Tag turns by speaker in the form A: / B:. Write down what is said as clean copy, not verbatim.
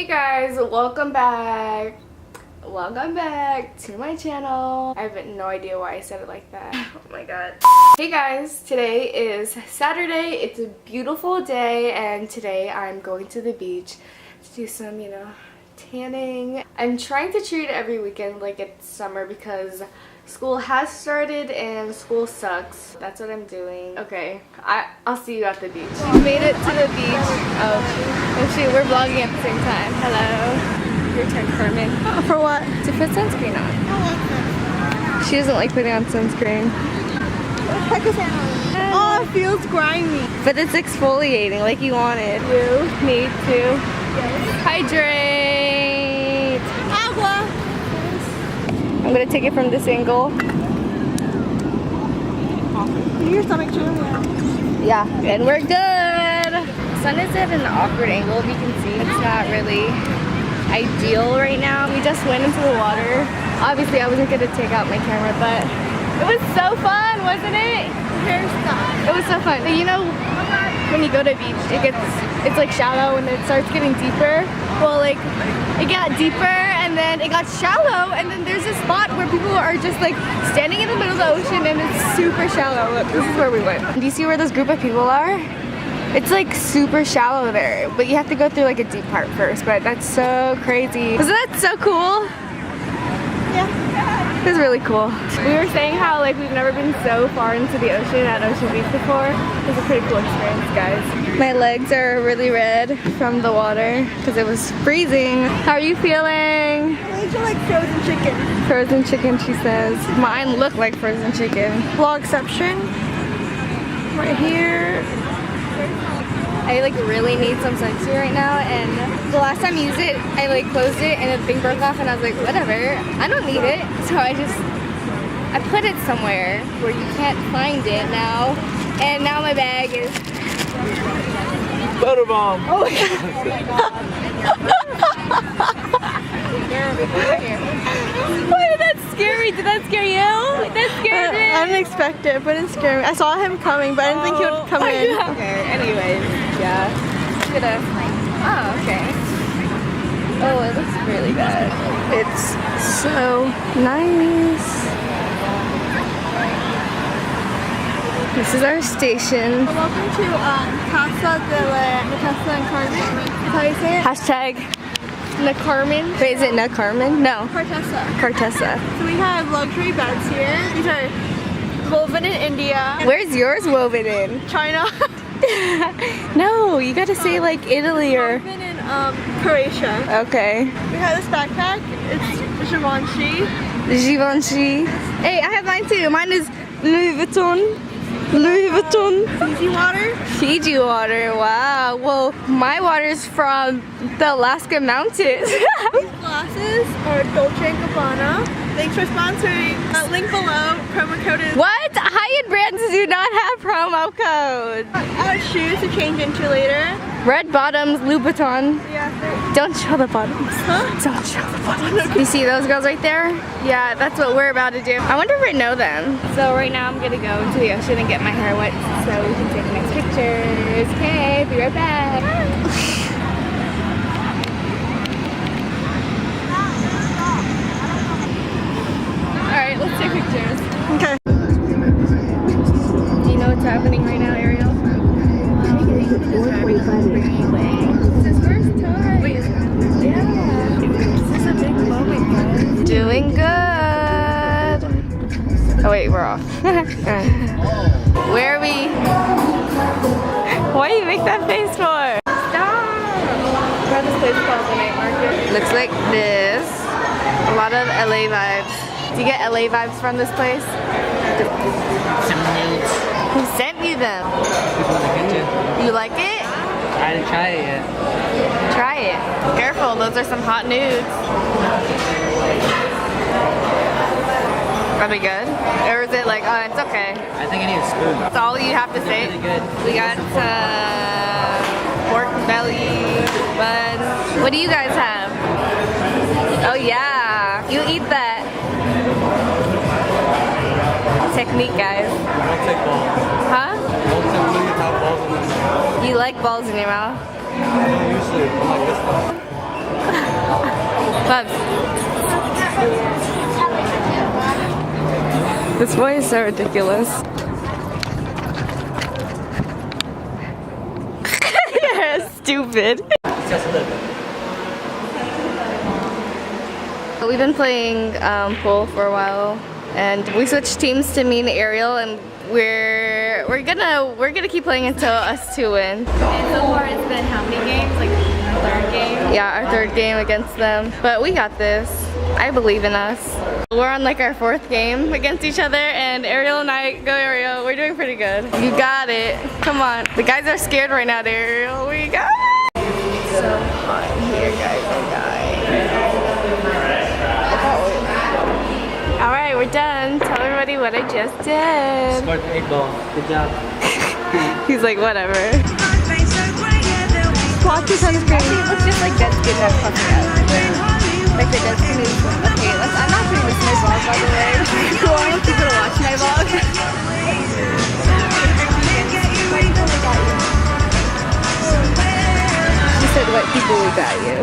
A: Hey guys, welcome back. Welcome back to my channel. I have no idea why I said it like that. Oh my god. Hey guys, today is Saturday. It's a beautiful day and today I'm going to the beach to do some, tanning. I'm trying to treat it every weekend like it's summer because school has started and school sucks. That's what I'm doing. Okay, I'll see you at the beach. We made it to the beach. Oh shoot, we're vlogging at the same time. Hello. Your turn, Carmen.
B: Oh, for what?
A: To put sunscreen on. She doesn't like putting on sunscreen.
B: What the heck is that? Oh, it feels grimy.
A: But it's exfoliating like you wanted. You need to hydrate.
B: Agua.
A: I'm gonna take it from this angle.
B: Your stomach too.
A: Yeah, and we're good. The sun is at an awkward angle, if you can see. It's not really ideal right now. We just went into the water. Obviously, I wasn't gonna take out my camera, but it was so fun, wasn't it? It was so fun. You know, when you go to the beach, it's like shallow and it starts getting deeper. Well, like it got deeper and then it got shallow and then there's a spot where people are just like standing in the middle of the ocean and it's super shallow. Look, this is where we went. Do you see where this group of people are? It's like super shallow there, but you have to go through like a deep part first, but that's so crazy. Isn't that so cool?
B: Yeah.
A: It's really cool. We were saying how like we've never been so far into the ocean at Ocean Beach before. It was a pretty cool experience, guys. My legs are really red from the water because it was freezing. How are you feeling?
B: My legs are like frozen chicken.
A: Frozen chicken, she says. Mine look like frozen chicken.
B: Vlogception. Right here.
A: I like really need some sunscreen right now, and the last time I used it, I like closed it and the thing broke off and I was like, whatever, I don't need it. So I put it somewhere where you can't find it now, and now my bag is
C: Butter bomb.
A: oh my god. Why did that scare me? Did that scare you? That scared me.
B: I didn't expect it, but it didn't scare me. I saw him coming, but I didn't think he would come in.
A: Okay, anyways, yeah. I'm gonna, oh, okay. Oh, it looks really good. It's so nice. This is our station.
B: Welcome to Casa de la Natessa and Carmen. That's how you say it?
A: Hashtag Nacarmen. Wait, is it Nacarmen? No.
B: Cartessa.
A: Cartessa.
B: So we have luxury beds here. These are woven in India.
A: Where's yours woven in?
B: China.
A: No, you gotta say like Italy or...
B: Woven in Croatia.
A: Okay.
B: We have this backpack. It's Givenchy.
A: Givenchy. Hey, I have mine too. Mine is Louis Vuitton. Louis Vuitton.
B: Fiji water.
A: Fiji water, wow. Well, my water is from the Alaska mountains.
B: These glasses are Dolce & Gabbana. Thanks for sponsoring. Link below. Promo code is...
A: What? High-end brands do not have promo codes.
B: I have shoes to change into later.
A: Red bottoms, Louboutin.
B: Yeah.
A: Don't show the bottoms.
B: Huh?
A: Don't show the bottoms. You see those girls right there? Yeah, that's what we're about to do. I wonder if I know them. So right now I'm gonna go into the ocean and get my hair wet so we can take nice pictures. Okay, be right back. Alright, let's take pictures.
B: Okay.
A: Do you know what's happening right now, Ariel? It's his first time. Wait, yeah. This is a big moment, guys. Doing good. Oh wait, we're off. Where are we? Why do you make that face for? Stop! We're at this place called the Night Market. Looks like this. A lot of LA vibes. Do you get LA vibes from this place?
C: Some nudes.
A: Who sent you them?
C: People in the kitchen.
A: You like it?
C: I didn't try it yet.
A: Try it. Careful, those are some hot nudes. Are they good? Or is it like, oh, it's okay?
C: I think I need a spoon.
A: That's all you have to say?
C: Really good.
A: We got pork belly buns. What do you guys have? Oh yeah, you eat that. Technique, guys.
C: Don't take balls.
A: Huh?
C: Don't typically have balls in this.
A: You like balls in your mouth?
C: Usually, I'm like this one.
A: Bubs. This boy is so ridiculous. You're stupid. We've been playing pool for a while, and we switched teams to me and Ariel, and we're gonna keep playing until us two win.
D: And so far it's been how many games? Like our third game?
A: Yeah, our third game against them, but we got this. I believe in us. We're on like our fourth game against each other, and Ariel and I, go Ariel, we're doing pretty good. You got it. Come on. The guys are scared right now, Ariel. We got it. It's so hot in here, guys. I'm dying. Alright, we're done. Tell everybody what I just did.
C: Scored 8 balls. Good job.
A: He's like, whatever.
B: Watch your sunscreen.
A: It looks just like dead skin that's puffing out. Like the dead skin is, okay, I'm not putting this in my vlog, by the way. Cool, I want people to watch my vlog. She said, what people we got you.